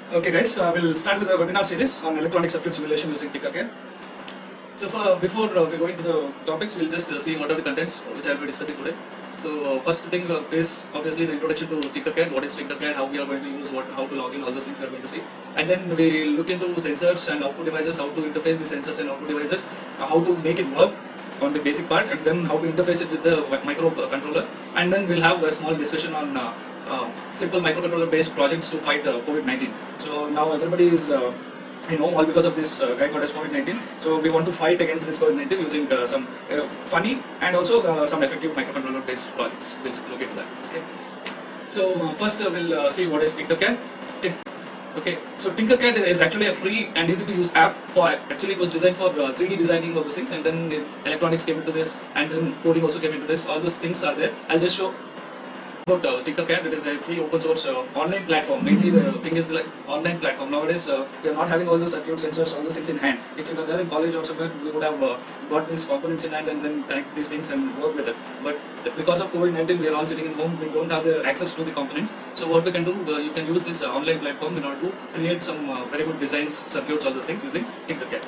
Okay guys, so I will start with a webinar series on electronic circuit simulation using Tinkercad. So before we go into the topics, we'll just see what are the contents which I will be discussing today. So first thing is obviously the introduction to Tinkercad, what is Tinkercad, how we are going to use, how to log in, all those things we are going to see. And then we look into sensors and output devices, how to interface the sensors and output devices, how to make it work on the basic part, and then how to interface it with the microcontroller. And then we'll have a small discussion on simple microcontroller based projects to fight COVID-19. So now everybody is all because of this guy called as COVID-19. So we want to fight against this COVID-19 using some funny and also some effective microcontroller based projects. We'll look into that. Okay. So first we'll see what is Tinkercad. Okay, so Tinkercad is actually a free and easy to use app for, actually it was designed for 3D designing of those things, and then electronics came into this, and then coding also came into this. All those things are there. I'll just show about Tinkercad. It is a free open source online platform. Mainly the thing is like online platform. Nowadays we are not having all those circuit sensors, all those things in hand. If you were there in college or somewhere, we would have got these components in hand and then connect these things and work with it. But because of COVID-19, we are all sitting at home. We don't have the access to the components. So what we can do, you can use this online platform in order to create some very good designs, circuits, all those things using Tinkercad.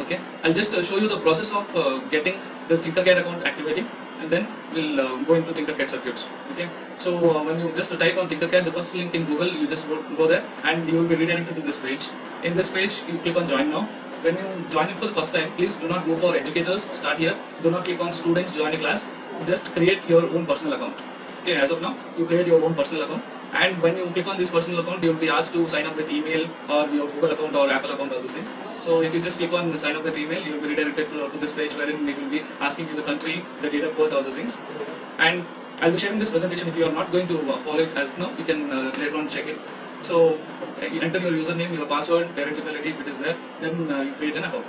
Okay, I'll just show you the process of getting the Tinkercad account activating, and then we'll go into Tinkercad circuits. Okay, so when you just type on Tinkercad, the first link in Google, you just go there and you will be redirected to this page. In this page, you click on join now. When you join it for the first time, please do not go for educators, start here. Do not click on students, join a class. Just create your own personal account. Okay, as of now, you create your own personal account. And when you click on this personal account, you will be asked to sign up with email or your Google account or Apple account, all those things. So if you just click on sign up with email, you will be redirected to this page wherein it will be asking you the country, the date of birth, all those things. And I'll be sharing this presentation. If you are not going to follow it as of now, you can later on check it. So you enter your username, your password, parents' email ID if it is there, then you create an account.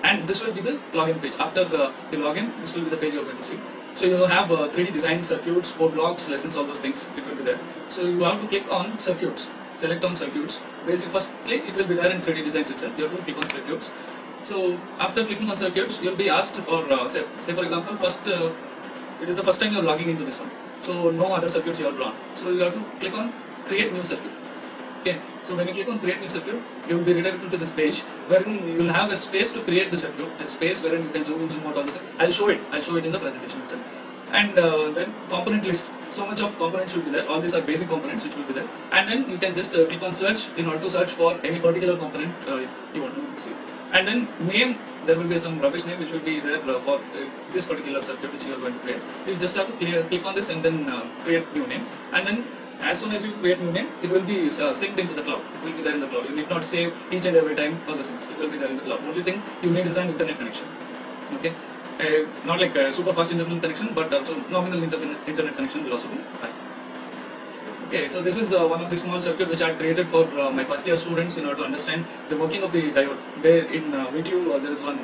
And this will be the login page. After the login, this will be the page you are going to see. So you have 3D design circuits, code blocks, lessons, all those things. It will be there. So you have to click on circuits. Select on circuits. Basically, firstly, it will be there in 3D designs itself. You have to click on circuits. So after clicking on circuits, you'll be asked for say for example, first it is the first time you're logging into this one. So no other circuits you have drawn. So you have to click on create new circuit. Okay, so when you click on create new circuit, you will be redirected to this page wherein you will have a space to create the circuit, a space wherein you can zoom in, zoom out, all this. I'll show it in the presentation itself. And then component list. So much of components will be there. All these are basic components which will be there. And then you can just click on search in order to search for any particular component you want to see. And then name, there will be some rubbish name which will be there for this particular circuit which you are going to create. You just have to click on this and then create new name. And then as soon as you create new name, it will be synced into the cloud. It will be there in the cloud. You need not save each and every time all the things. It will be there in the cloud. Only thing you need is an internet connection. Okay, not like a super fast internet connection, but also nominal internet connection will also be fine. Okay, so this is one of the small circuit which I had created for my first year students in order to understand the working of the diode. There in VTU there is one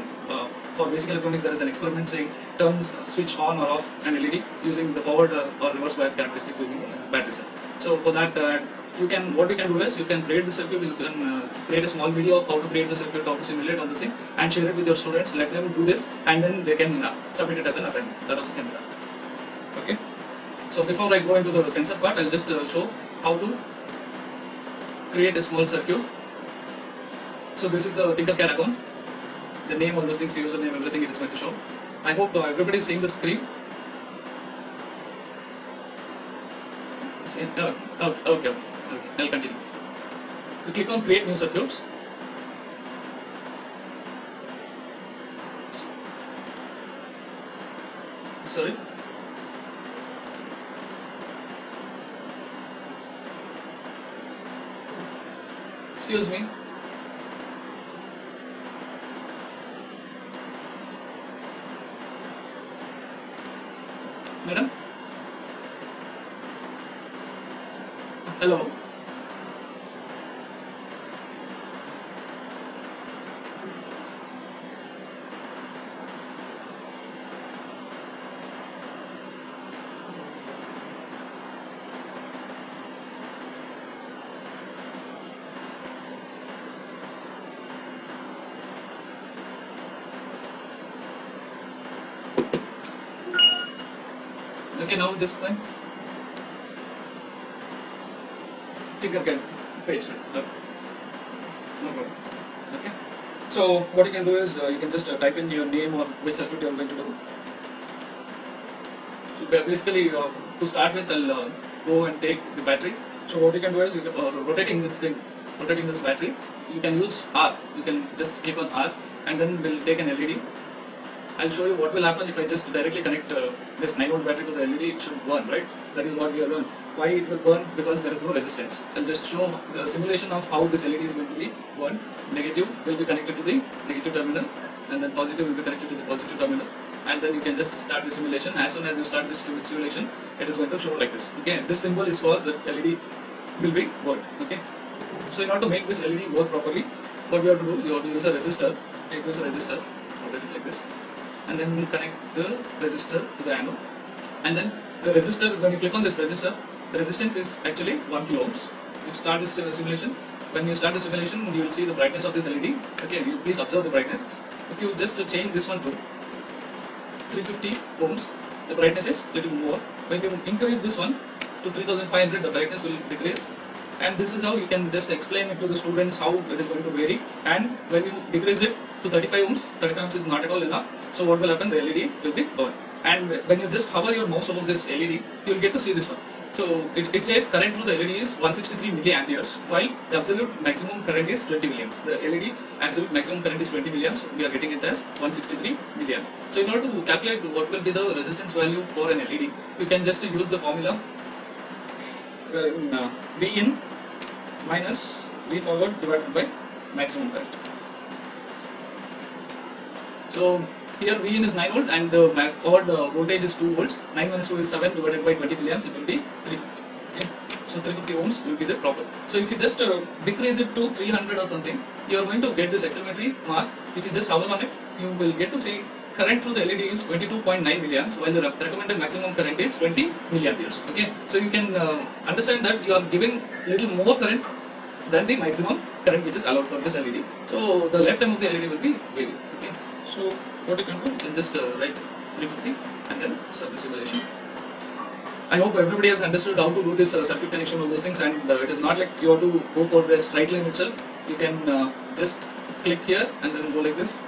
for basic electronics. There is an experiment saying turn switch on or off an LED using the forward or reverse bias characteristics using battery cell. So for that, what you can do is you can create the circuit. You can create a small video of how to create the circuit, how to simulate all the things, and share it with your students. Let them do this, and then they can submit it as an assignment. That also can be done. Okay. So before I go into the sensor part, I'll just show how to create a small circuit. So this is the Tinkercad account. The name, all those things, username, everything it is going to show. I hope everybody is seeing the screen. Okay. I'll continue. You click on create new circuits. Sorry. Excuse me. Madam? Hello? Okay, now this one. Tinkercad. page. No, no problem. Okay. So what you can do is you can just type in your name or which circuit you are going to do. So basically, to start with, I'll go and take the battery. So what you can do is you can, rotating this thing, rotating this battery. You can use R. You can just click on R, and then we'll take an LED. I'll show you what will happen if I just directly connect this 9-volt battery to the LED. It should burn, right? That is what we have learned. Why it will burn? Because there is no resistance. I'll just show the simulation of how this LED is going to be burned. Negative will be connected to the negative terminal, and then positive will be connected to the positive terminal. And then you can just start the simulation. As soon as you start this simulation, it is going to show like this. Okay, this symbol is for the LED will be burned. Okay, so in order to make this LED work properly, what you have to do, you have to use a resistor. Take this resistor, rotate it like this, and then you connect the resistor to the anode. And then the resistor, when you click on this resistor, the resistance is actually 1 kilo ohms. You start this simulation. When you start the simulation, you will see the brightness of this LED. Okay, you please observe the brightness. If you just change this one to 350 ohms, the brightness is little more. When you increase this one to 3500, the brightness will decrease. And this is how you can just explain it to the students how it is going to vary. And when you decrease it to 35 ohms is not at all enough. So what will happen? The LED will be burned. And when you just hover your mouse over this LED, you will get to see this one. So it says current through the LED is 163 milliamperes, while the absolute maximum current is 20 milliamps. The LED absolute maximum current is 20 milliamps. We are getting it as 163 milliamps. So in order to calculate what will be the resistance value for an LED, you can just use the formula V in minus V forward divided by maximum current. So here V in is 9 volt and the forward voltage is 2 volts. 9 minus 2 is 7 divided by 20 milliamps, it will be 350. Okay? So 350 ohms will be the proper. So if you just decrease it to 300 or something, you are going to get this accelerometry mark. If you just hover on it, you will get to see current through the LED is 22.9 milliamps, while the recommended maximum current is 20 milliamperes. Okay, so you can understand that you are giving little more current than the maximum current which is allowed for this LED. So the lifetime of the LED will be vary. Okay, so what you can do, you can just write 350 and then start the simulation. I hope everybody has understood how to do this circuit connection of those things, and it is not like you have to go for the straight line itself. You can just click here and then go like this.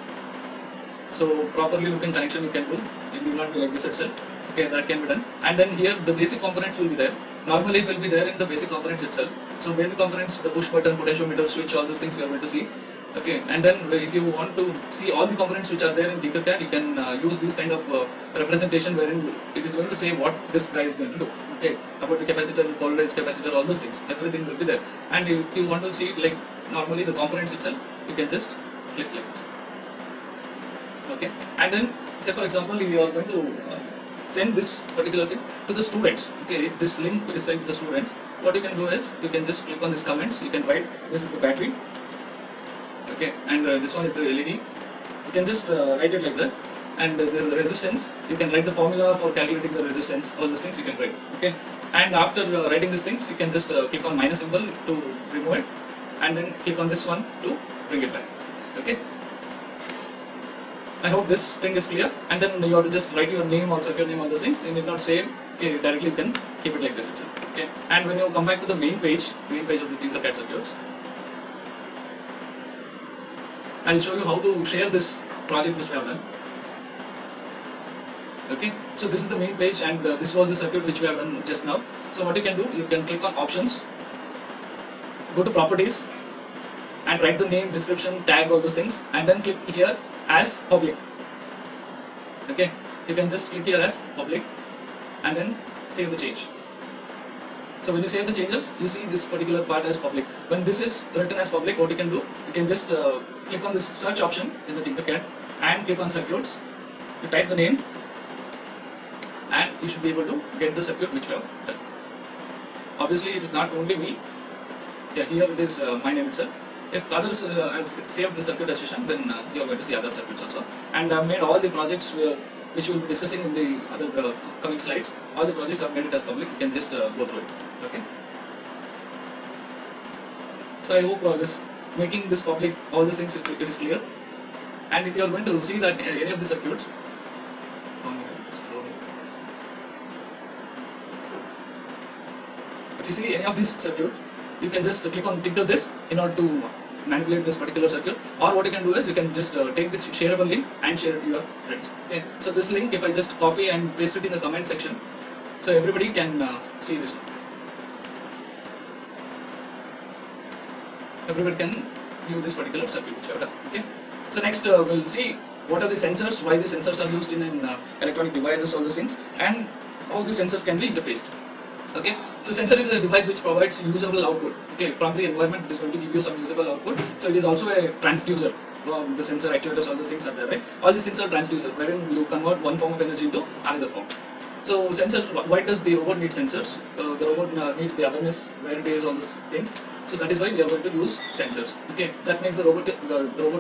So properly looking connection you can do. It will not be like this itself. Okay, that can be done. And then here the basic components will be there. Normally it will be there in the basic components itself. So basic components, the push button, potentiometer, switch, all those things we are going to see. Okay, and then if you want to see all the components which are there in Tinkercad, you can use this kind of representation wherein it is going to say what this guy is going to do. Okay, about the capacitor, polarized capacitor, all those things, everything will be there. And if you want to see it like normally the components itself, you can just click like this. Okay, and then say for example, if you are going to send this particular thing to the students. Okay, if this link is sent to the students, what you can do is you can just click on these comments. You can write this is the battery. Okay, and this one is the LED. You can just write it like that. And the resistance, you can write the formula for calculating the resistance. All those things you can write. Okay, and after writing these things, you can just click on minus symbol to remove it, and then click on this one to bring it back. Okay. I hope this thing is clear, and then you have to just write your name or circuit name, all those things. You need not save. Okay, directly you can keep it like this itself. Okay, and when you come back to the main page of the Tinkercad circuits, I'll show you how to share this project which we have done. Okay, so this is the main page, and this was the circuit which we have done just now. So what you can do, you can click on options, go to properties, and write the name, description, tag, all those things, and then click here as public. Okay, you can just click here as public and then save the change. So when you save the changes, you see this particular part as public. When this is written as public, what you can do, you can just click on this search option in the Tinkercad and click on circuits. You type the name and you should be able to get the circuit which we have done. Obviously it is not only me. Yeah, here it is my name itself. If others have saved the circuit as Shashank, then you are going to see other circuits also. And I have made all the projects which we will be discussing in the other coming slides. All the projects I have made it as public. You can just go through it. Okay. So I hope this making this public, all these things it is clear. And if you are going to see that any of the circuits, if you see any of these circuits, you can just click on tinker this in order to manipulate this particular circuit, or what you can do is you can just take this shareable link and share it to your friends. Okay, so this link, if I just copy and paste it in the comment section, so everybody can see this. Everybody can view this particular circuit which I have done. Okay, so next we'll see what are the sensors, why the sensors are used in electronic devices, all those things, and how the sensors can be interfaced. Okay, so sensor is a device which provides usable output. Okay, from the environment it is going to give you some usable output. So it is also a transducer. The sensor, actuators, all those things are there, right? All these things are transducer, wherein you convert one form of energy into another form. So sensors, why does the robot need sensors? The robot needs the awareness, where it is, all these things. So that is why we are going to use sensors. Okay, that makes the robot,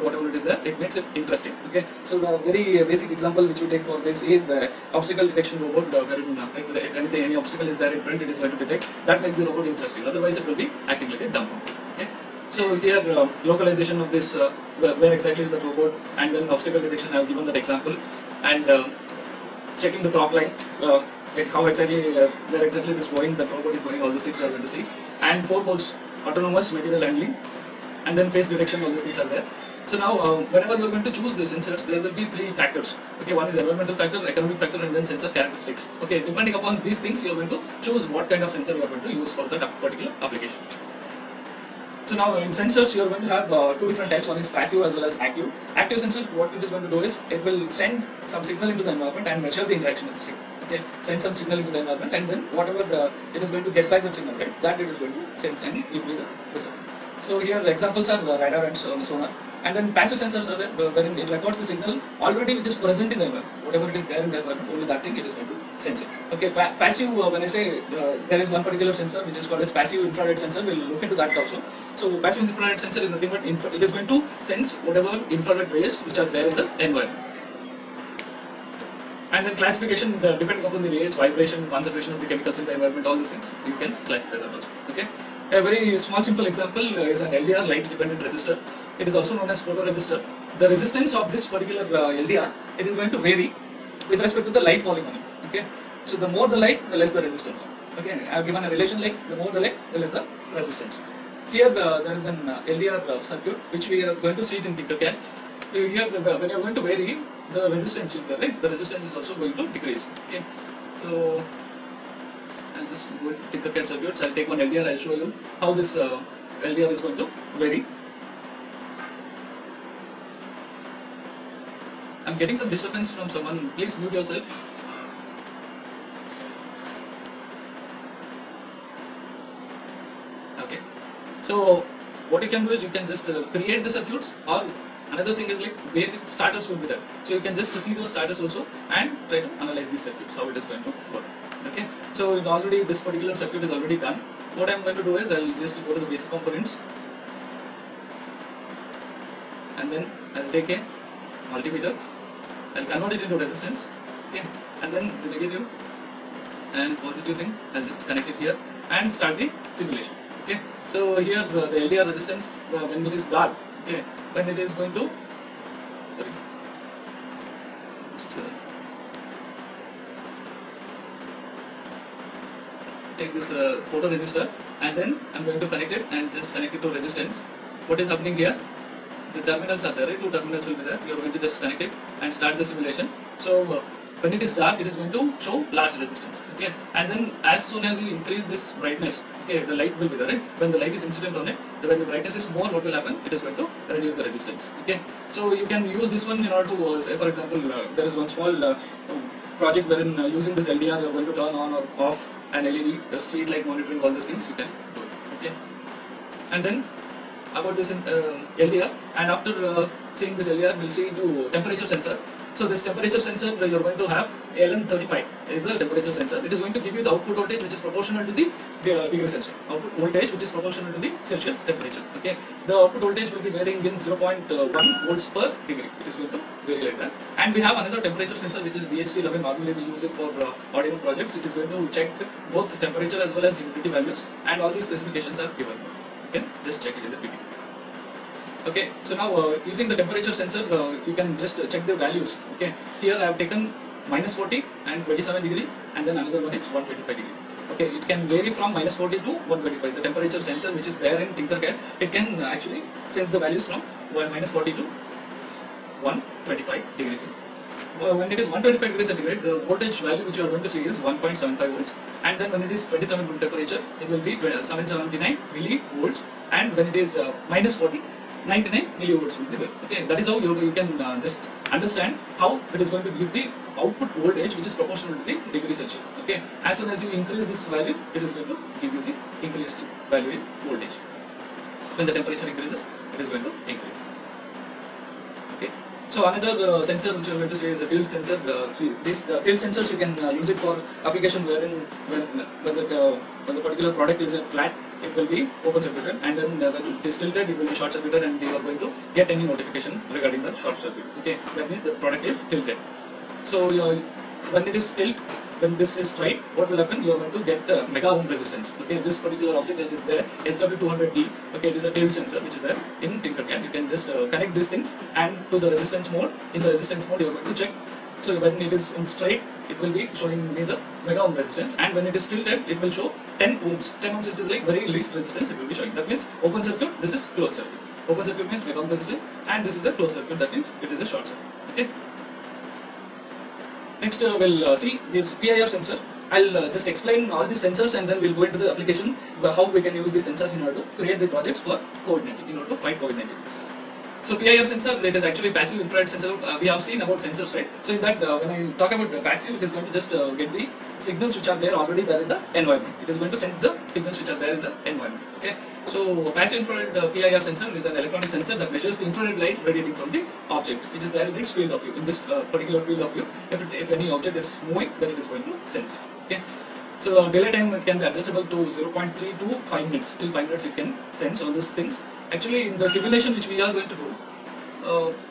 whatever it is there, it makes it interesting. Okay, so the very basic example which we take for this is obstacle detection robot, wherein if anything, any obstacle is there in front, it is going to detect. That makes the robot interesting. Otherwise, it will be acting like a dumb robot. Okay, so here localization of this, where exactly is the robot, and then obstacle detection. I have given that example, and checking the crop line. How exactly, where exactly this point the robot is going, all those things we are going to see, and 4 modes. Autonomous material handling, and then face detection, all these things are there. So now, whenever you are going to choose the sensors, there will be 3 factors. Okay, one is environmental factor, economic factor, and then sensor characteristics. Okay, depending upon these things, you are going to choose what kind of sensor you are going to use for that particular application. So now in sensors, you are going to have 2 different types. One is passive as well as active. Active sensor, what it is going to do is, it will send some signal into the environment and measure the interaction of the signal. Okay, send some signal into the environment, and then whatever it is going to get back the signal, right, that it is going to sense and give you the result. So here the examples are radar and sonar. And then passive sensors are there, wherein it records the signal already which is present in the environment. Whatever it is there in the environment, only that thing it is going to sense it. Okay, passive, when I say there is one particular sensor which is called as passive infrared sensor, we'll look into that also. So passive infrared sensor is nothing but it is going to sense whatever infrared rays which are there in the environment. And then classification, depending upon the rays, vibration, concentration of the chemicals in the environment, all those things, you can classify that also. Okay. A very small simple example is an LDR, light dependent resistor. It is also known as photoresistor. The resistance of this particular LDR, it is going to vary with respect to the light falling on it. Okay. So the more the light, the less the resistance. Okay. I have given a relation like the more the light, the less the resistance. Here there is an LDR circuit which we are going to see it in Tinkercad. Here when you are going to vary, the resistance is there, right? The resistance is also going to decrease. Okay. So I'll just go to Tinkercad circuits. I'll take one LDR. I'll show you how this LDR is going to vary. I'm getting some disturbance from someone. Please mute yourself. Okay. So what you can do is you can just create the circuits, or another thing is like basic starters will be there. So you can just see those starters also and try to analyze these circuits, how it is going to work. Okay. So already this particular circuit is already done. What I am going to do is I'll just go to the basic components, and then I'll take a multimeter. I'll convert it into resistance. Okay. And then the negative and positive thing, I'll just connect it here and start the simulation. Okay. So here the LDR resistance when it is dark. Okay. When it is going to, sorry, just take this photoresistor, and then I'm going to connect it and just connect it to resistance. What is happening here? The terminals are there, right? 2 terminals will be there. You are going to just connect it and start the simulation. So when it is dark, it is going to show large resistance. Okay, and then as soon as you increase this brightness, okay, the light will be there, right? When the light is incident on it, when the brightness is more, what will happen? It is going to reduce the resistance. Okay, so you can use this one in order to say, for example, there is one small project wherein using this LDR, you are going to turn on or off an LED, the street light monitoring, all those things you can do it. Okay, and then about this LDR, and after seeing this LDR, we'll see into temperature sensor. So this temperature sensor, you are going to have LM35 is the temperature sensor. It is going to give you the output voltage which is proportional to the degree Celsius. Output voltage which is proportional to the Celsius temperature. Okay, the output voltage will be varying in 0.1 volts per degree. It is going to vary like that. And we have another temperature sensor which is BHT11. Normally we use it for Arduino projects. It is going to check both temperature as well as humidity values, and all these specifications are given. You can just check it in the PPT. Okay, so now using the temperature sensor, you can just check the values. Okay, here I have taken -40 and 27 degree, and then another one is 125 degree. Okay, it can vary from -40 to 125. The temperature sensor which is there in Tinkercad, it can actually sense the values from -40 to 125 degrees. When it is 125 degrees centigrade, the voltage value which you are going to see is 1.75 volts, and then when it is 27 room temperature, it will be 779 millivolts, and when it is -40, 99 millivolts will be there. Okay, that is how you can just understand how it is going to give the output voltage which is proportional to the degree Celsius. Okay, as soon as you increase this value, it is going to give you the increased value in voltage. When the temperature increases, it is going to increase. Okay. So another sensor which I'm going to say is a tilt sensor. See, these tilt sensors you can use it for application wherein when the particular product is flat, it will be open circuited, and then when it is tilted, it will be short circuited, and you are going to get any notification regarding the short circuit. Okay, that means the product is tilted. So when it is tilt, when this is straight, what will happen? You are going to get mega ohm resistance. Okay, this particular object that is there, SW200D. Okay, it is a tilt sensor which is there in Tinkercad. You can just connect these things and to the resistance mode. In the resistance mode, you are going to check. So when it is in straight, it will be showing me the mega ohm resistance, and when it is tilted, it will show 10 ohms. 10 ohms, it is like very least resistance. It will be showing. That means open circuit. This is closed circuit. Open circuit means mega ohm resistance, and this is a closed circuit. That means it is a short circuit. Okay. Next, we'll see this PIR sensor. I'll just explain all these sensors, and then we'll go into the application, how we can use these sensors in order to create the projects for COVID-19, in order to fight COVID-19. So PIR sensor, it is actually passive infrared sensor. We have seen about sensors, right? So in that, when I talk about the passive, it is going to just get the signals which are there already there in the environment. It is going to sense the signals which are there in the environment. Okay. So passive infrared PIR sensor is an electronic sensor that measures the infrared light radiating from the object, which is there in this field of view. In this particular field of view, if any object is moving, then it is going to sense. Okay. So delay time can be adjustable to 0.3 to 5 minutes. Till 5 minutes, you can sense all those things. Actually, in the simulation which we are going to do,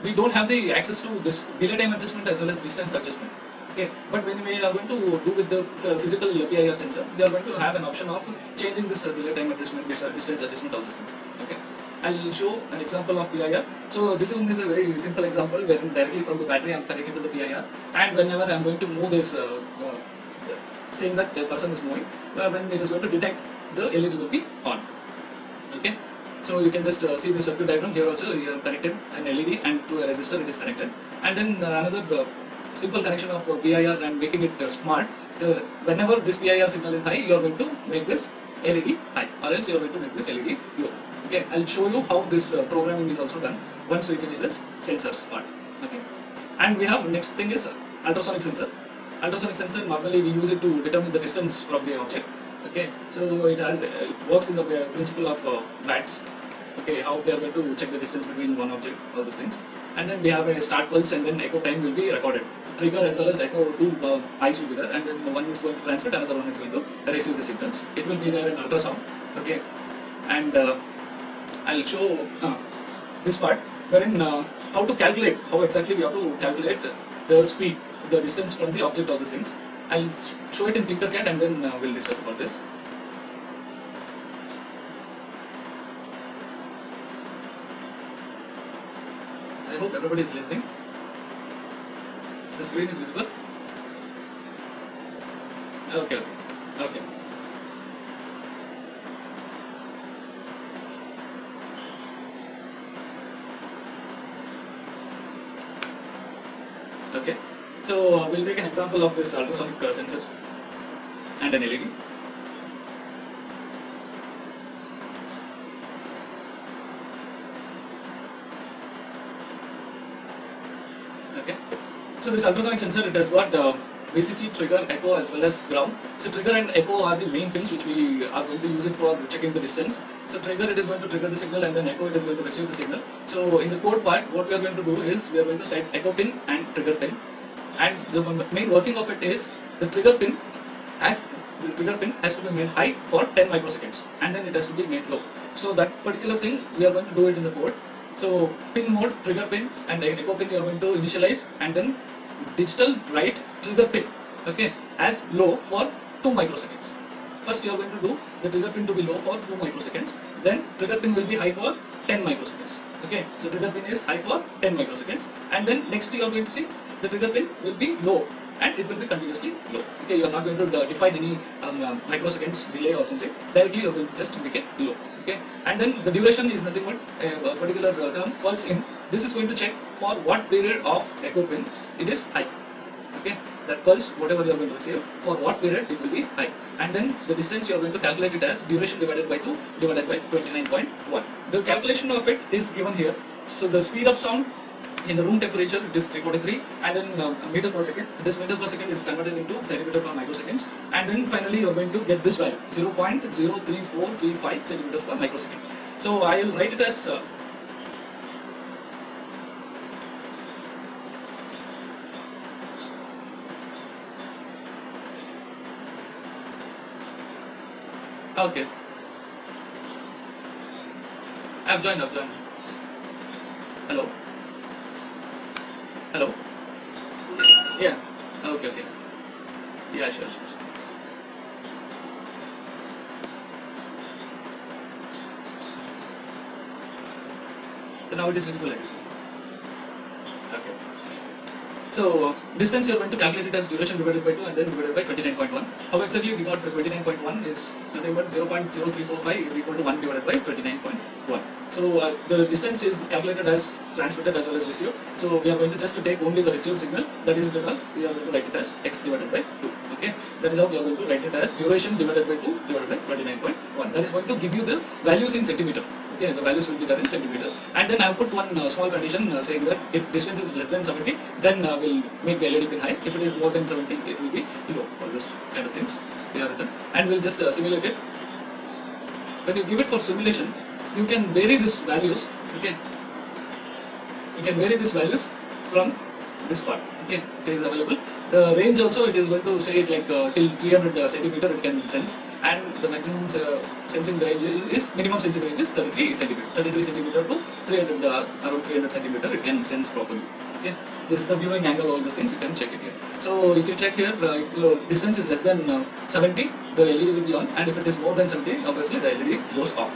we don't have the access to this delay time adjustment as well as distance adjustment. Okay, but when we are going to do with the physical PIR sensor, we are going to have an option of changing this delay time adjustment, this distance adjustment, all these things. Okay, I'll show an example of PIR. So this one is a very simple example where directly from the battery I am connected to the PIR, and whenever I am going to move this, saying that the person is moving, when it is going to detect, the LED will be on. Okay. So you can just see the circuit diagram here also. You have connected an LED and to a resistor it is connected, and then another simple connection of PIR and making it smart. So whenever this PIR signal is high, you are going to make this LED high, or else you are going to make this LED low. Okay, I'll show you how this programming is also done once we finish this sensors part. Okay, and we have next thing is ultrasonic sensor. Ultrasonic sensor, normally we use it to determine the distance from the object. Okay, so it works in the principle of bats. Okay, how they are going to check the distance between one object, all those things. And then we have a start pulse, and then echo time will be recorded. So trigger as well as echo, two eyes will be there, and then one is going to transmit, another one is going to receive the signals. It will be there in ultrasound. Okay, and I'll show this part wherein how to calculate, how exactly we have to calculate the speed, the distance from the object of the things. I'll show it in Tinkercad, and then we'll discuss about this. I hope everybody is listening. The screen is visible. Okay. Okay. Okay. So we'll take an example of this ultrasonic sensor and an LED. Okay. So this ultrasonic sensor, it has got VCC, trigger, echo as well as ground. So trigger and echo are the main pins which we are going to use it for checking the distance. So trigger, it is going to trigger the signal, and then echo, it is going to receive the signal. So in the code part, what we are going to do is we are going to set echo pin and trigger pin. And the main working of it is the trigger pin has to be made high for 10 microseconds, and then it has to be made low. So that particular thing we are going to do it in the code. So pin mode, trigger pin and echo pin you are going to initialize, and then digital write trigger pin, okay, as low for 2 microseconds. First you are going to do the trigger pin to be low for 2 microseconds, then trigger pin will be high for 10 microseconds. Okay, the trigger pin is high for 10 microseconds, and then next you are going to see the trigger pin will be low and it will be continuously low. Okay, you are not going to define any microseconds delay or something. Directly you are going to just make it low. Okay, and then the duration is nothing but a particular term pulse in. This is going to check for what period of echo pin it is high. Okay, that pulse, whatever you are going to receive, for what period it will be high. And then the distance you are going to calculate it as duration divided by 2 divided by 29.1. The calculation of it is given here. So the speed of sound in the room temperature it is 343, and then meter per second. This meter per second is converted into centimeter per microseconds, and then finally you are going to get this value 0.03435 centimeters per microsecond. So I will write it as okay. I've joined. Hello. Hello. Yeah. Okay. Yeah, sure. So now it is visible like this. Okay. So distance you are going to calculate it as duration divided by 2 and then divided by 29.1. How exactly we got 29.1 is nothing but 0.0345 is equal to 1 divided by 29.1. So the distance is calculated as transmitted as well as received. So we are going to just take only the received signal. That is because we are going to write it as x divided by 2. Okay, that is how we are going to write it as duration divided by 2 divided by 29.1. That is going to give you the values in centimeter. Okay, the values will be there in centimeter. And then I have put one small condition saying that if distance is less than 70, then we'll make the LED pin high. If it is more than 70, it will be low. All this kind of things we are written, and we'll just simulate it. When you give it for simulation, you can vary these values. Okay, you can vary these values from this part. Okay, it is available. The range also it is going to say it like till 300 centimeter it can sense, and the maximum sensing range is minimum sensing range is 33 centimeter. 33 centimeter to 300 around 300 centimeter it can sense properly. Okay, this is the viewing angle. All those things you can check it here. So if you check here, if the distance is less than 70, the LED will be on, and if it is more than 70, obviously the LED goes off.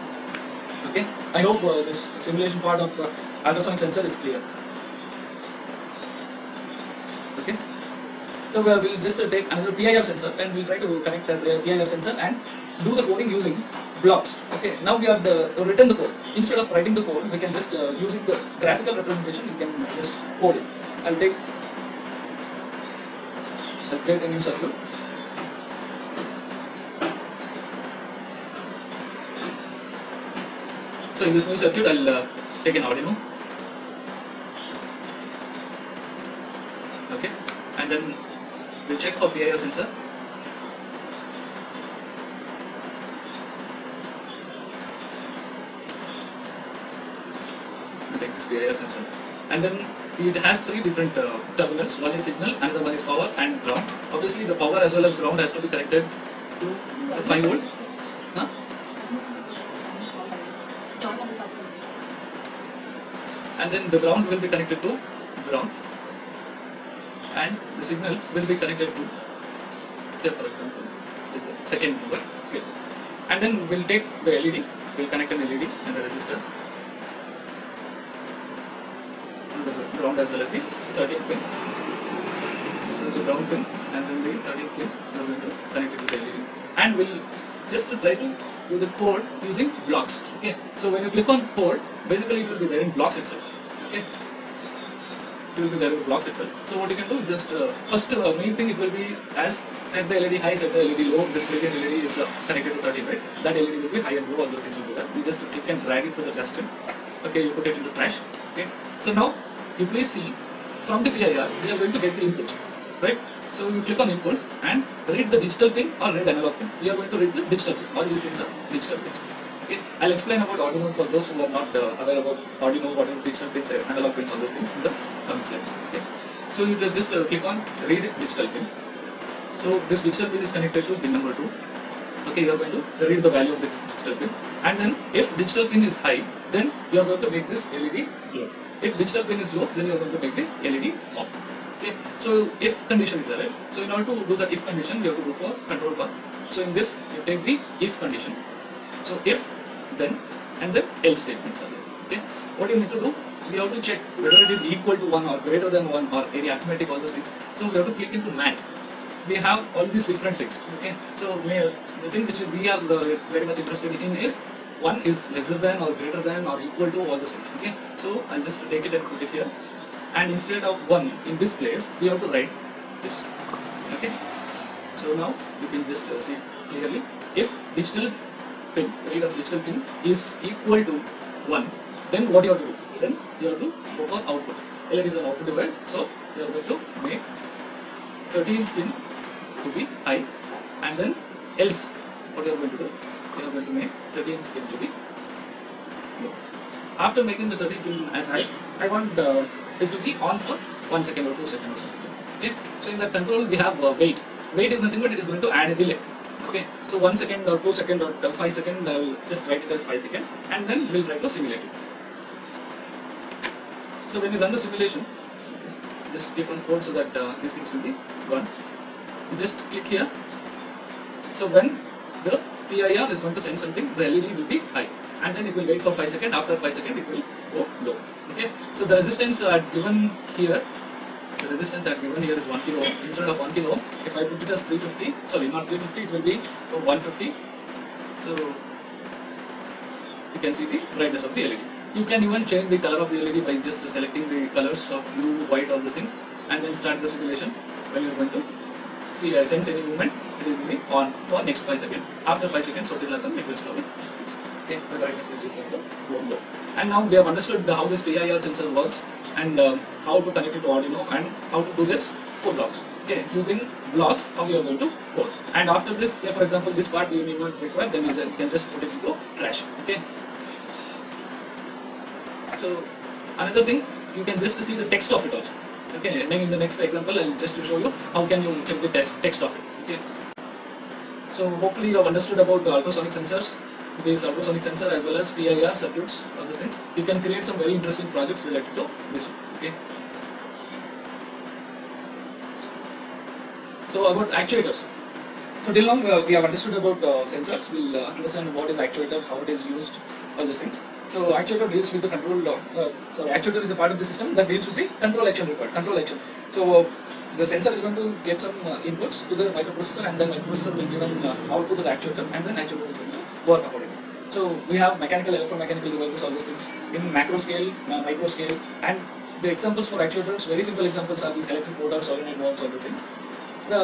Okay, I hope this simulation part of ultrasonic sensor is clear. Okay, so we'll just take another PIR sensor and we'll try to connect that PIR sensor and do the coding using blocks. Okay, now we are written the code. Instead of writing the code, we can just using the graphical representation, we can just code it. I'll create a new circuit. So in this new circuit, I'll take an Arduino. Okay, and then we'll check for PIR sensor. We'll take this PIR sensor, and then it has three different terminals. One is signal, another one is power, and ground. Obviously, the power as well as ground has to be connected to the 5 volt. Huh? And then the ground will be connected to ground, and the signal will be connected to, say for example, this is the second number. Okay. And then we'll take the LED, we'll connect an LED and a resistor. So the ground as well as the 13th pin. So the ground pin and then the 13th pin we are going to connect it to the LED, and we'll just try to do the code using blocks. Okay. So when you click on code, basically it will be there in blocks itself. Okay. It will be there in blocks itself. So what you can do, just first main thing it will be as set the LED high, set the LED low. This brilliant LED is connected to 13, right? That LED will be high and low. All those things will be there. You just click and drag it to the dustbin. Okay, you put it into trash. Okay. So now you please see from the PIR we are going to get the input, right? So you click on input and read the digital pin or read analog pin. We are going to read the digital pin. All these things are digital pins. Okay. I'll explain about Arduino for those who are not aware about Arduino, what are digital pins, analog pins, all those things in the coming slides. Okay. So you just click on read digital pin. So this digital pin is connected to pin number 2. Okay, you are going to read the value of the digital pin, and then if digital pin is high, then you are going to make this LED glow. If digital pin is low, then you are going to make the LED off. Okay. So if condition is there, right? So in order to do the if condition, you have to go for control path. So in this, you take the if condition. So if, then, and then else statements are there. Okay. What you need to do, we have to check whether it is equal to 1 or greater than 1 or any arithmetic, all those things. So we have to click into math. We have all these different things. Okay, so the thing which we are very much interested in is 1 is lesser than or greater than or equal to all those things. Okay, so I'll just take it and put it here, and instead of 1 in this place, we have to write this. Okay, so now you can just see clearly, if digital pin, read of digital pin is equal to 1, then what you have to do? Then you have to go for output. LED is an output device, so you are going to make 13th pin to be high, and then else what you are going to do? You are going to make 13th pin to be low. After making the 13th pin as high, I want it to be on for 1 second or 2 seconds or something. Okay, so in that control we have wait. Wait is nothing but it is going to add a delay. Okay, so 1 second or 2 second or 5 second, I will just write it as 5 second, and then we'll try to simulate it. So when you run the simulation, just click on code so that these things will be run. You just click here. So when the PIR is going to send something, the LED will be high, and then it will wait for 5 seconds. After 5 seconds, it will go low. Okay, so the resistance given here. The resistance I have given here is 1 kilo ohm. Instead of 1 kilo ohm, if I put it as 350, sorry, not 350, it will be 150. So you can see the brightness of the LED. You can even change the color of the LED by just selecting the colors of blue, white, all those things, and then start the simulation. When you are going to see sense any movement, it will be on for next 5 seconds. After 5 seconds, what will happen? It will slowly increase. Okay, the brightness will be going to go low. And now we have understood how this PIR sensor works, and how to connect it to Arduino, and how to do this code blocks. Okay, using blocks, how we are going to code. And after this, say for example, this part we may not require, then you can just put it into trash. Okay. So another thing, you can just see the text of it also. Okay, and then in the next example, I'll just to show you how can you check the text of it. Okay. So hopefully you have understood about ultrasonic sensors, this ultrasonic sensor as well as PIR circuits, all those things. You can create some very interesting projects related to this one. Okay. So about actuators. So till now we have understood about sensors. We'll understand what is actuator, how it is used, all those things. So actuator deals with the control. Actuator is a part of the system that deals with the control action required. Control action. So the sensor is going to get some inputs to the microprocessor, and then microprocessor will give an output to the actuator, and then actuator is going to work accordingly. So we have mechanical, electromechanical devices, all these things in macro scale, micro scale, and the examples for actuators, very simple examples are these electric motors, solenoid valves, all these things.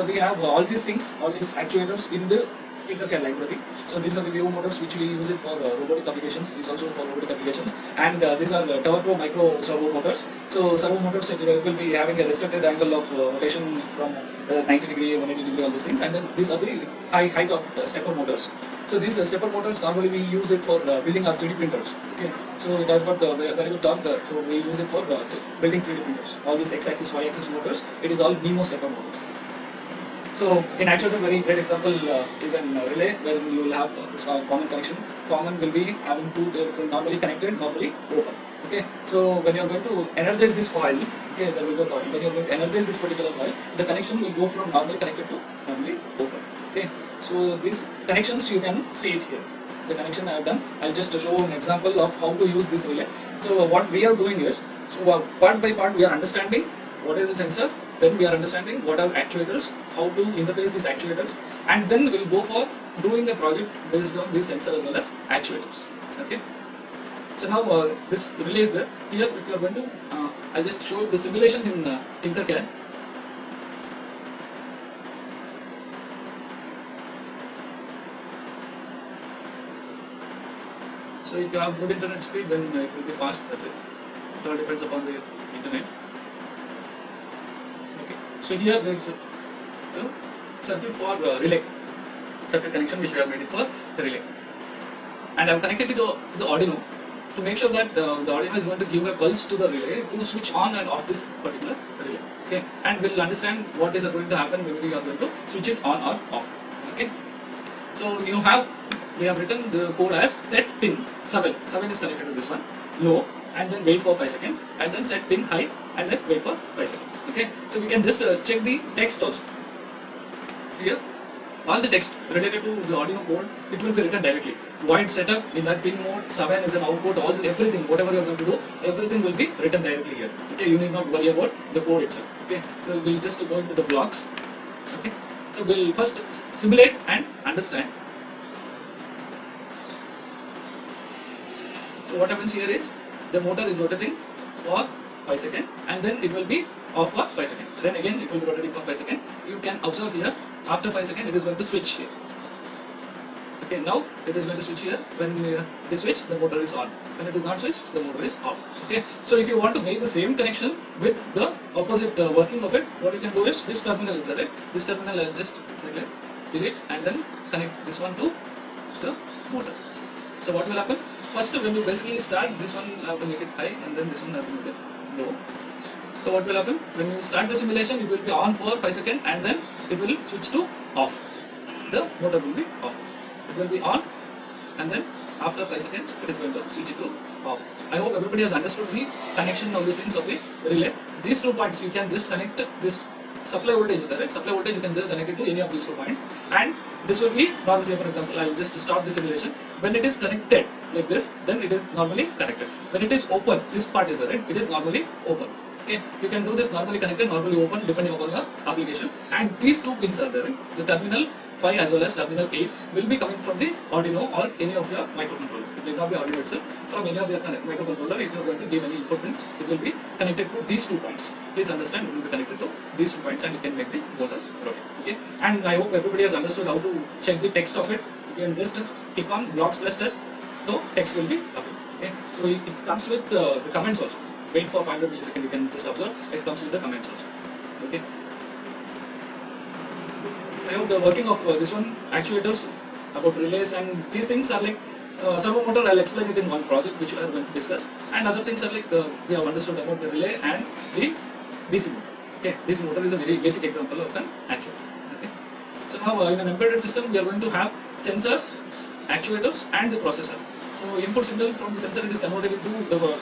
We have all these things, all these actuators in the Tinkercad library. So these are the VO motors which we use it for robotic applications. These also for robotic applications, and these are turbo micro servo motors. So servo motors will be having a restricted angle of rotation from 90 degree, 180 degree, all these things. And then these are the high torque stepper motors. So these stepper motors normally we use it for building our 3D printers. Okay, so it has got very good torque. So we use it for building 3D printers. All these x-axis, y-axis motors, it is all NEMO stepper motors. So in actuator, very great example is an relay where you will have this common connection. Common will be having two normally connected, normally open. Okay, so when you are going to energize this coil, okay, there will be a coil. When you are going to energize this particular coil, the connection will go from normally connected to normally open. Okay, so these connections you can see it here. The connection I have done. I'll just show an example of how to use this relay. So what we are doing is, so part by part we are understanding what is the sensor. Then we are understanding what are actuators, how to interface these actuators, and then we'll go for doing a project based on this sensor as well as actuators. Okay. So now this relay is there. Here, if you are going to, I'll just show the simulation in Tinkercad. So if you have good internet speed, then it will be fast. That's it. It all depends upon the internet. So here there is a circuit for relay, circuit connection which we have made it for the relay, and I have connected it to the Arduino to make sure that the Arduino is going to give a pulse to the relay to switch on and off this particular relay. Okay, and we'll understand what is going to happen when we are going to switch it on or off. Okay, so we have written the code as set pin 7. 7 is connected to this one, low, and then wait for 5 seconds, and then set pin high, and then wait for 5 seconds. Okay, so we can just check the text also. See here, all the text related to the Arduino code, it will be written directly. Void setup in that pin mode, 7 is an output, everything, whatever you are going to do, everything will be written directly here. Okay, you need not worry about the code itself. Okay, so we'll just go into the blocks. Okay, so we'll first simulate and understand. So what happens here is the motor is rotating for 5 seconds and then it will be off for 5 seconds. Then again it will be rotating for 5 seconds. You can observe here, after 5 seconds it is going to switch here. Okay, now it is going to switch here. When it is switched, the motor is on. When it is not switched, the motor is off. Okay, so if you want to make the same connection with the opposite working of it, what you can do is, this terminal is there, right? This terminal I'll just delete and then connect this one to the motor. So what will happen? First, when you basically start, this one I have to make it high and then this one I have to make it low. So what will happen? When you start the simulation, it will be on for 5 seconds and then it will switch to off. The motor will be off. It will be on and then after 5 seconds, it is going to switch it to off. I hope everybody has understood the connection of these things of the relay. These 2 points, you can just connect this supply voltage is there, right? Supply voltage, you can just connect it to any of these 2 points, and this will be normally, say for example, I will just stop the simulation. When it is connected like this, then it is normally connected. When it is open, this part is there, right? It is normally open. Okay, you can do this normally connected, normally open, depending upon your application. And these 2 pins are there, right? The terminal 5 as well as terminal 8 will be coming from the Arduino or any of your microcontroller. It will not be Arduino itself. From any of your microcontroller, if you are going to give any input pins, it will be connected to these 2 points. Please understand, it will be connected to these 2 points and you can make the motor rotate. Okay, and I hope everybody has understood how to check the text of it. You can just click on blocks plus test, so text will be appearing. Okay, so it comes with the comments also. Wait for 500 milliseconds, you can just observe, it comes with the comments also. Okay, I hope the working of this one, actuators, about relays and these things are like servo motor. I'll explain it in one project which we are going to discuss, and other things are like we have understood about the relay and the DC motor. Okay, this motor is a very basic example of an actuator. Okay, so now in an embedded system we are going to have sensors, actuators and the processor. So input signal from the sensor, it is converted into the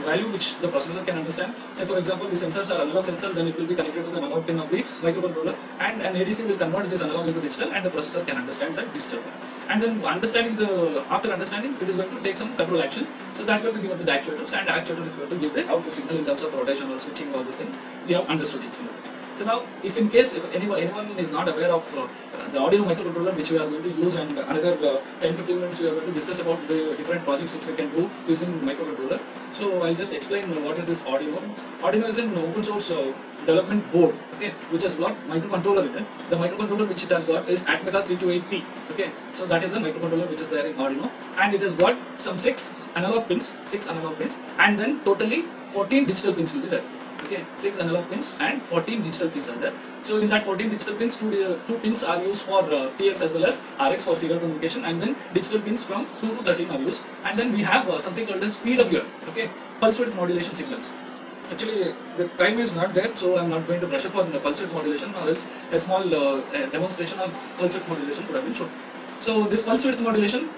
value which the processor can understand. Say for example, the sensors are analog sensor, then it will be connected to the analog pin of the microcontroller, and an ADC will convert this analog into digital, and the processor can understand that digital. And then after understanding, it is going to take some control action. So that will be given to the actuators, and the actuator is going to give the output signal in terms of rotation or switching, all these things. We have understood each one. So now, if in case anyone is not aware of the Arduino microcontroller which we are going to use, and another 10-15 minutes we are going to discuss about the different projects which we can do using microcontroller. So I'll just explain what is this Arduino. Arduino is an open source development board, okay, which has got microcontroller in it. The microcontroller which it has got is Atmega 328P. Okay, so that is the microcontroller which is there in Arduino, and it has got some 6 analog pins, and then totally 14 digital pins will be there. Okay, 6 analog pins and 14 digital pins are there. So in that 14 digital pins, two pins are used for TX as well as RX for serial communication, and then digital pins from 2 to 13 are used. And then we have something called as PWM, okay, pulse width modulation signals. Actually, the time is not there, so I'm not going to brush up on the pulse width modulation, or else a small demonstration of pulse width modulation could have been shown. So this pulse width modulation,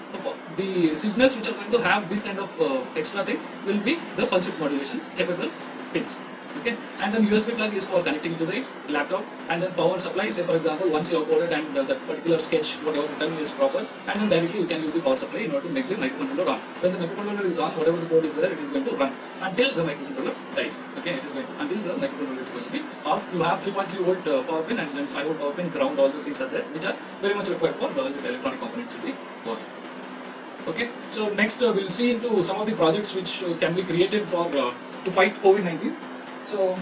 the signals which are going to have this kind of extra thing will be the pulse width modulation capable pins. Okay, and then USB plug is for connecting to the laptop, and then power supply. Say for example, once you have coded and that particular sketch, whatever written is proper, and then directly you can use the power supply in order to make the microcontroller on. When the microcontroller is on, whatever the code is there, it is going to run until the microcontroller dies. Okay, it is going to, until the microcontroller is going to be off. You have 3.3 volt power pin and then 5 volt power pin, ground, all those things are there, which are very much required for this electronic components to be working. Okay, so next we'll see into some of the projects which can be created for to fight COVID-19. So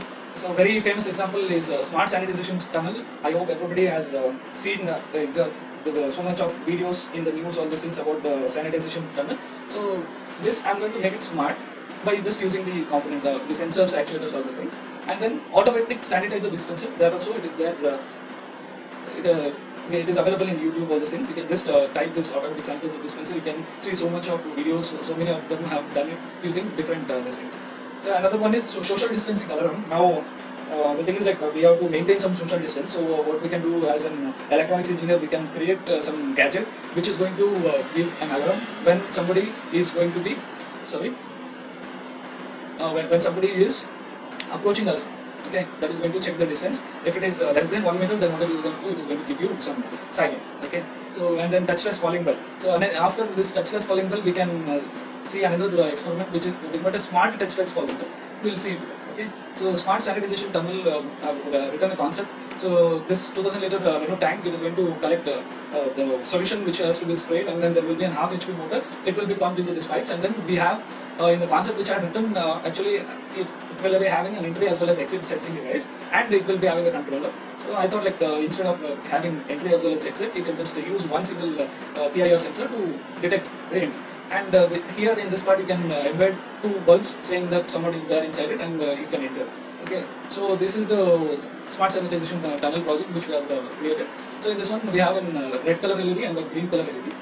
a very famous example is smart sanitization tunnel. I hope everybody has seen so much of videos in the news, all these things about the sanitization tunnel. So this I'm going to make it smart by just using the component, the sensors, actuators, all these things. And then automatic sanitizer dispenser, that also it is there. It is available in YouTube, all those things. You can just type this automatic sanitizer dispenser. You can see so much of videos, so many of them have done it using different things. So another one is social distancing alarm. Now the thing is like we have to maintain some social distance. So what we can do as an electronics engineer, we can create some gadget which is going to give an alarm when somebody is going to be when somebody is approaching us. Okay, that is going to check the distance. If it is less than 1 meter, then what it is going to do, it is going to give you some silent. Okay, so and then touchless falling bell. So and then after this touchless falling bell, we can see another experiment, which is nothing but a smart touchless falling bell. We'll see. Okay, so smart sanitization tunnel, I've written a concept. So this 2000 liter tank, it is going to collect the solution which has to be sprayed, and then there will be an half HP motor. It will be pumped into these pipes, and then we have in the concept which I had written, actually it will be having an entry as well as exit sensing device, and it will be having a controller. So I thought, like, instead of having entry as well as exit, you can just use one single PIR sensor to detect the entry. And here in this part you can embed two bulbs saying that someone is there inside it, and you can enter. Okay, so this is the smart sanitization tunnel project which we have created. So in this one we have a red color LED and a green color LED.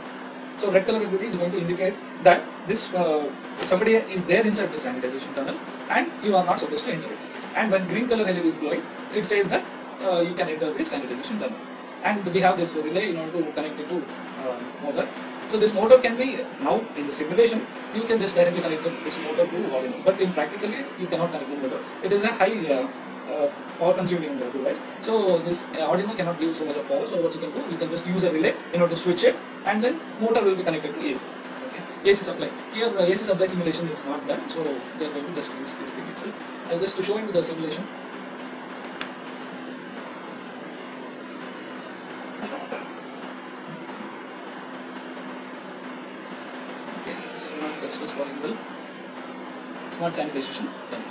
So red color LED is going to indicate that this somebody is there inside the sanitization tunnel and you are not supposed to enter it. And when green color LED is glowing, it says that you can enter the sanitization tunnel. And we have this relay in order to connect it to motor. So this motor can be, now in the simulation, you can just directly connect this motor to Arduino. But in practically, you cannot connect the motor. It is a high power consuming device. So this Arduino cannot give so much of power. So what you can do, you can just use a relay in order to switch it, and then motor will be connected to AC. Okay. AC supply. Here AC supply simulation is not done, so they are going to just use this thing itself. I'll just to show into the simulation. Okay, smart touchless falling bell, smart sanitization done.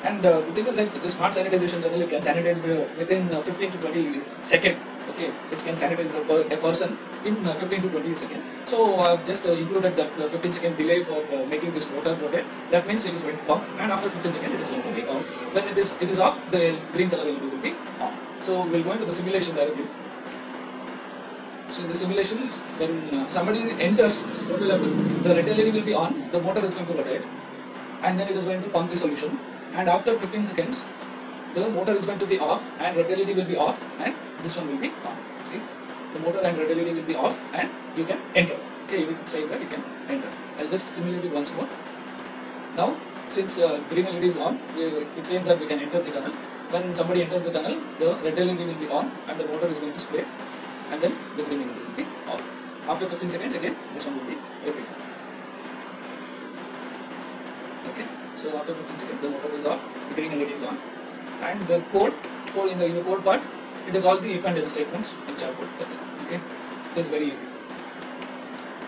And the thing is, like, the smart sanitization tunnel, it can sanitize within 15 to 20 seconds. Okay, it can sanitize a person in 15 to 20 seconds. So I've just included that 15-second delay for making this motor rotate. That means it is going to pump, and after 15 seconds it is going to be off. When it is off, the green color LED will be on. So we'll go into the simulation directly. So in the simulation, when somebody enters, what will happen? The red LED will be on, the motor is going to rotate, and then it is going to pump the solution. And after 15 seconds, the motor is going to be off, and red LED will be off, and this one will be on. See, the motor and red LED will be off, and you can enter. Okay, it is saying that you can enter. I'll just simulate it once more. Now, since green LED is on, it says that we can enter the tunnel. When somebody enters the tunnel, the red LED will be on, and the motor is going to spray, and then the green LED will be off. After 15 seconds, again, this one will be repeated. Okay. So after 15 seconds, the motor is off, the green LED is on, and the code in the code part, it is all the if and else statements which are code. That's it. Okay, it is very easy.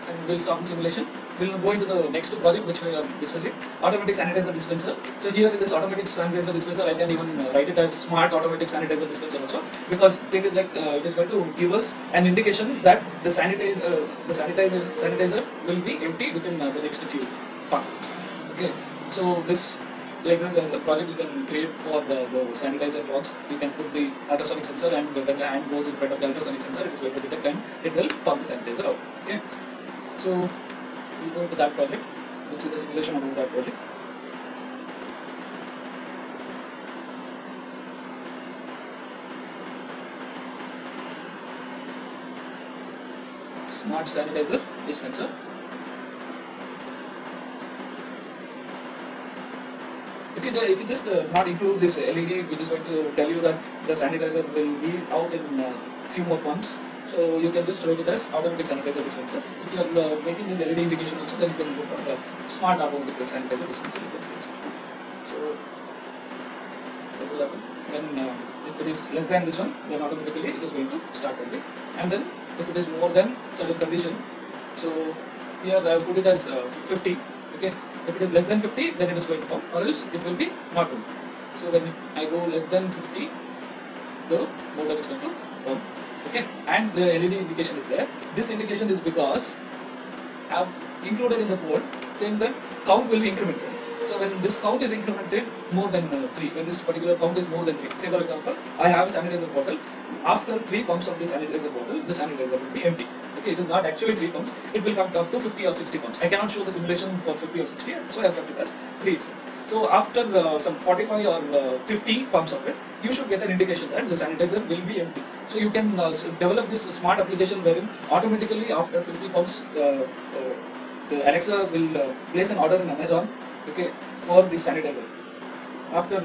And we'll stop the simulation. We'll go into the next project which we are discussing, automatic sanitizer dispenser. So here in this automatic sanitizer dispenser, I can even write it as smart automatic sanitizer dispenser also, because the thing is, like, it is going to give us an indication that the sanitizer will be empty within the next few parts. Okay. So this, like, the project you can create for the sanitizer box. You can put the ultrasonic sensor, and when the hand goes in front of the ultrasonic sensor, it is going to detect and it will pump the sanitizer out. Okay. So we go into that project. We'll see the simulation about that project. Smart sanitizer dispenser. If you just not include this LED, which is going to tell you that the sanitizer will be out in few more pumps, so you can just write it as automatic sanitizer dispenser. If you are making this LED indication also, then you can go for smart automatic sanitizer dispenser. So what will happen when if it is less than this one, then automatically it is going to start working. And then if it is more than certain condition, so here I have put it as 50. Okay. If it is less than 50, then it is going to pump, or else it will be not pump. So when I go less than 50, the motor is going to pump. Okay, and the LED indication is there. This indication is because I have included in the code saying that count will be incremented. So when this count is incremented more than 3, when this particular count is more than 3, say for example, I have a sanitizer bottle. After 3 pumps of the sanitizer bottle, the sanitizer will be empty. Okay, it is not actually 3 pumps, it will come up to 50 or 60 pumps. I cannot show the simulation for 50 or 60, so I have kept it as 3 itself. So after some 45 or 50 pumps of it, you should get an indication that the sanitizer will be empty. So you can develop this smart application wherein automatically after 50 pumps, the Alexa will place an order in Amazon, okay, for the sanitizer. After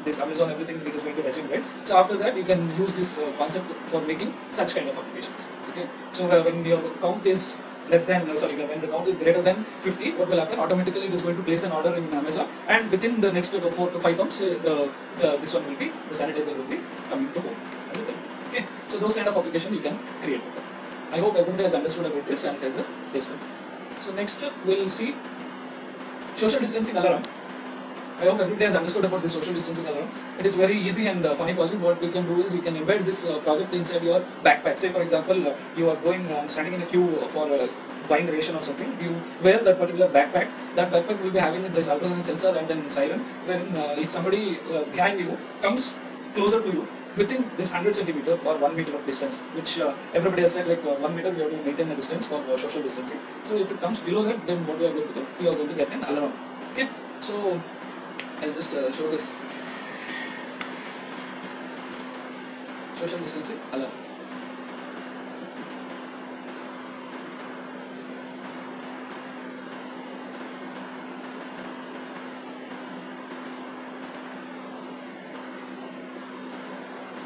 this Amazon everything it is going to resume, right? So after that you can use this concept for making such kind of applications. Okay, so when your count is less than when the count is greater than 50, what will happen? Automatically it is going to place an order in Amazon, and within the next 4 to 5 counts, this one will be the sanitizer will be coming to home. Okay, so those kind of application you can create. I hope everybody has understood about this sanitizer placements. So next we'll see social distancing alarm. I hope everybody has understood about the social distancing alarm. It is very easy and funny project. What we can do is we can embed this project inside your backpack. Say for example, you are going standing in a queue for buying ration or something. You wear that particular backpack. That backpack will be having this ultrasonic sensor and then siren. When if somebody behind you comes closer to you within this 100 centimeter or 1 meter of distance, which everybody has said like 1 meter we have to maintain the distance for social distancing. So if it comes below that, then what we are going to do? We are going to get an alarm. Okay, so I'll just show this social distancing alarm.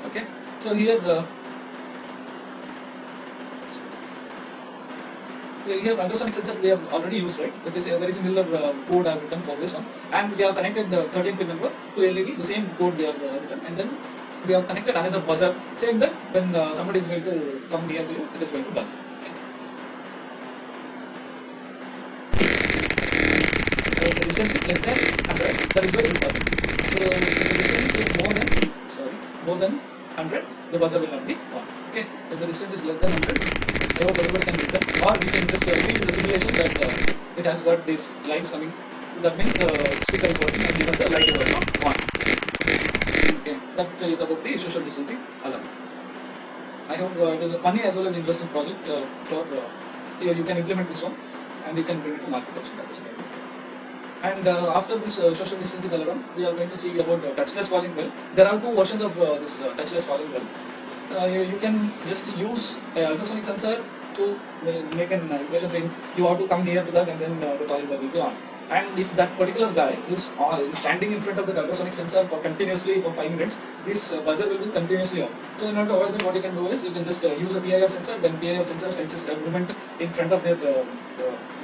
Okay, so here ultrasonic sensor we have already used, right? Okay, so a very similar code I have written for this one, and we have connected the 13 pin number to LED. The same code we have written, and then we have connected another buzzer, saying that when somebody is going to come near to you, it is going to buzz. Okay. The distance is less than 100. That is why it is buzzing. So if the distance is more than 100, the buzzer will not be on. Okay. If the distance is less than 100. I hope everybody can listen, or we can just read the simulation that it has got these lines coming. So that means the speaker is working and even the light is also on. Okay, that is about the social distancing alarm. I hope it is a funny as well as interesting project for you can implement this one and you can bring it to market also. And after this social distancing alarm, we are going to see about touchless calling bell. There are two versions of this touchless calling bell. You can just use an ultrasonic sensor to make an equation saying you have to come near to that, and then the calling bell will be on. And if that particular guy is standing in front of the ultrasonic sensor for continuously for 5 minutes, this buzzer will be continuously on. So in order to avoid that, what you can do is you can just use a PIR sensor. When PIR sensor senses a movement in front of the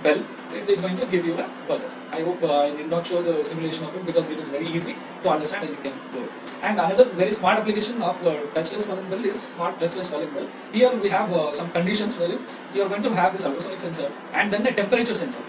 bell, it is going to give you a buzzer. I hope I did not show the simulation of it because it is very easy to understand and you can do it. And another very smart application of touchless calling bell is smart touchless calling bell. Here we have some conditions where you are going to have this ultrasonic sensor and then a temperature sensor.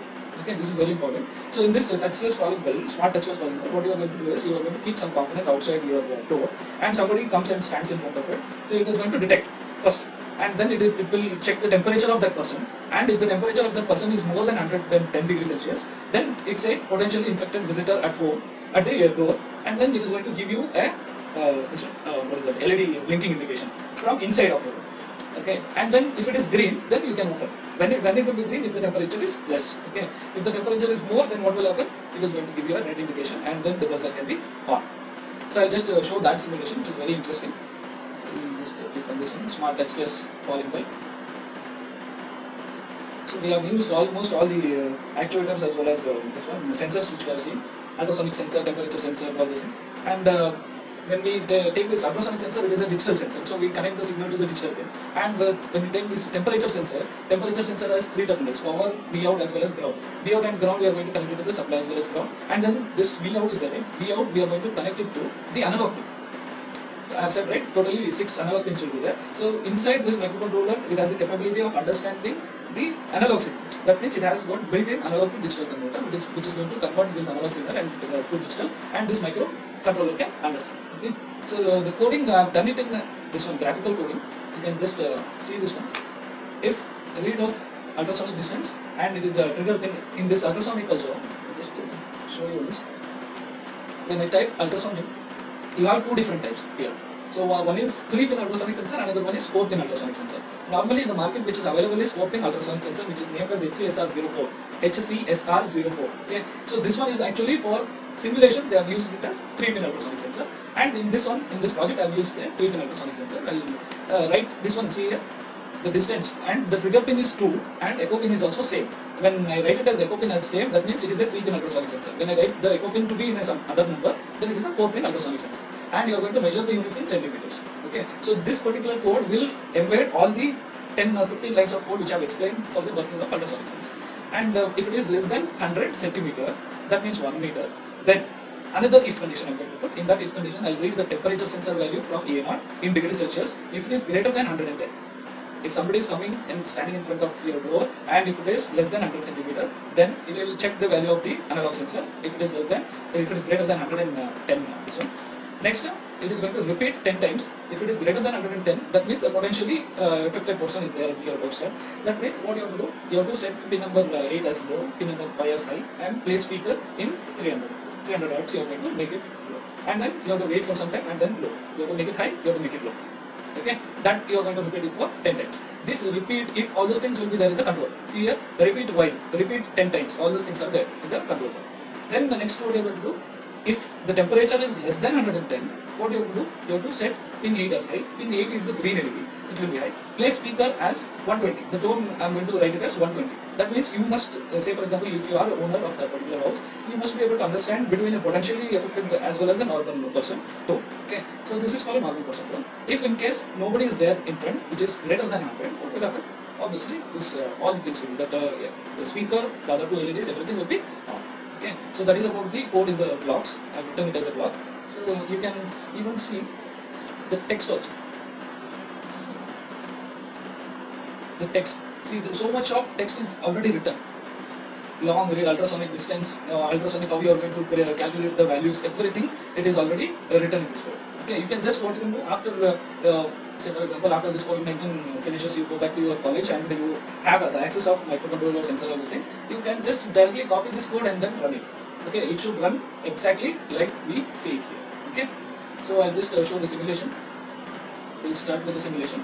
Okay, this is very important. So in this touchless calling bell, smart touchless calling bell, what you are going to do is you are going to keep some component outside your door, and somebody comes and stands in front of it. So it is going to detect first, and then it will check the temperature of that person. And if the temperature of that person is more than 110 degrees Celsius, then it says potentially infected visitor at home at the door, and then it is going to give you a LED blinking indication from inside of your room. Okay, and then if it is green, then you can open. When it will be green if the temperature is less. Okay, if the temperature is more, then what will happen? It is going to give you a red indication, and then the buzzer can be on. So I'll just show that simulation, which is very interesting. Just click on this one, smart touchless calling bell. So we have used almost all the actuators as well as this one sensors which we have seen, ultrasonic sensor, temperature sensor, all these things. And when we take this ultrasonic sensor, it is a digital sensor. So we connect the signal to the digital pin. And when we take this temperature sensor has 3 terminals: power, Vout as well as ground. Vout and ground we are going to connect it to the supply as well as ground. And then this Vout is the name. Vout we are going to connect it to the analog pin. I have said, right, totally 6 analog pins will be there. So inside this microcontroller, it has the capability of understanding the analog signal. That means it has got built-in analog to digital converter, which is going to convert this analog signal and to digital, and this microcontroller can understand. Okay. So the coding I have done it in this one, graphical coding. You can just see this one. If read of ultrasonic distance, and it is a trigger pin in this ultrasonic also. I'll just show you this. When I type ultrasonic, you have 2 different types here. So one is 3-pin ultrasonic sensor, another one is 4-pin ultrasonic sensor. Normally in the market which is available is 4-pin ultrasonic sensor, which is named as HCSR04. HCSR04. Okay. So this one is actually for simulation. They have used it as 3-pin ultrasonic sensor, and in this one, in this project, I have used a 3-pin ultrasonic sensor. I'll write this one. See here, the distance, and the trigger pin is 2 and echo pin is also same. When I write it as echo pin as same, that means it is a 3-pin ultrasonic sensor. When I write the echo pin to be in some other number, then it is a 4-pin ultrasonic sensor. And you are going to measure the units in centimeters. Okay, so this particular code will embed all the 10 or 15 lines of code which I have explained for the working of ultrasonic sensor. And if it is less than 100 centimeter, that means 1 meter, then another if condition I am going to put. In that if condition, I will read the temperature sensor value from A0 in degrees Celsius if it is greater than 110. If somebody is coming and standing in front of your door, and if it is less than 100 centimeter, then it will check the value of the analog sensor. If it is greater than 110. So next, it is going to repeat 10 times. If it is greater than 110, that means the potentially affected portion is there at your doorstep. That means what you have to do, you have to set pin number 8 as low, pin number 5 as high, and place speaker in 300 hertz. You are going to make it low, and then you have to wait for some time and then low. You have to make it high, you have to make it low. Okay, that you are going to repeat it for 10 times. This repeat if all those things will be there in the control. See here, the repeat while, the repeat 10 times, all those things are there in the control. Then the next code you are going to do, if the temperature is less than 110, what you have to do, you have to set pin 8 as high. Pin 8 is the green LED, it will be high. Place speaker as 120. The tone I am going to write it as 120. That means you must, say for example, if you are the owner of that particular house, you must be able to understand between a potentially affected as well as a normal person tone. Okay, so this is called a normal person tone. If in case nobody is there in front, which is greater than 100, what will happen? Obviously, this all the things will be that the speaker, the other two LEDs, everything will be off. Okay, so that is about the code in the blocks. I have written it as a block. So you can even see the text also. The text. See, so much of text is already written. Long read, ultrasonic distance, ultrasonic how you are going to calculate the values, everything, it is already written in this code. Okay, you can just what you can do after, say for example, after this COVID-19 finishes, you go back to your college and you have the access of microcontroller, sensor, all those things. You can just directly copy this code and then run it. Okay, it should run exactly like we see it here. Okay, so I'll just show the simulation. We'll start with the simulation.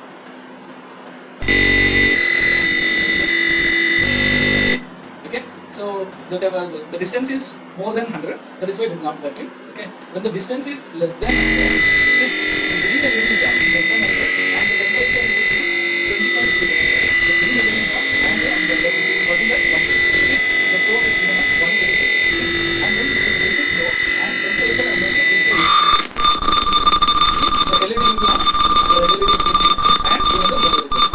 Okay, so the distance is more than 100, that is why it is not working. Okay, when the distance is less than 100, the green LED is on, less than 100, and the temperature is 25 degrees. The green LED is on, and the working at 120. The code is given at 120, and then this is low, and temperature I'm going to increase. The LED is on, the LED is blinking, and the other is on.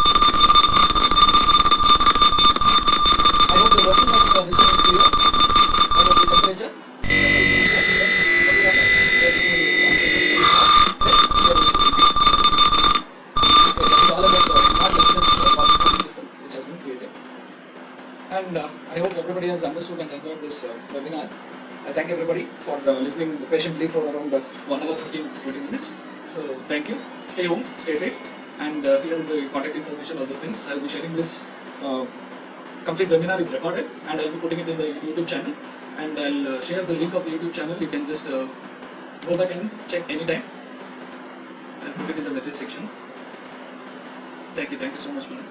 I hope the working of this one is clear. About the temperature. And I hope everybody has understood and enjoyed this webinar. I thank everybody for listening patiently for around 1 hour 15-20 minutes. So thank you. Stay home, stay safe. And here is the contact information of those things. I will be sharing this. Complete webinar is recorded and I will be putting it in the YouTube channel, and I'll share the link of the YouTube channel. You can just go back and check anytime. I'll put it in the message section. Thank you so much, man.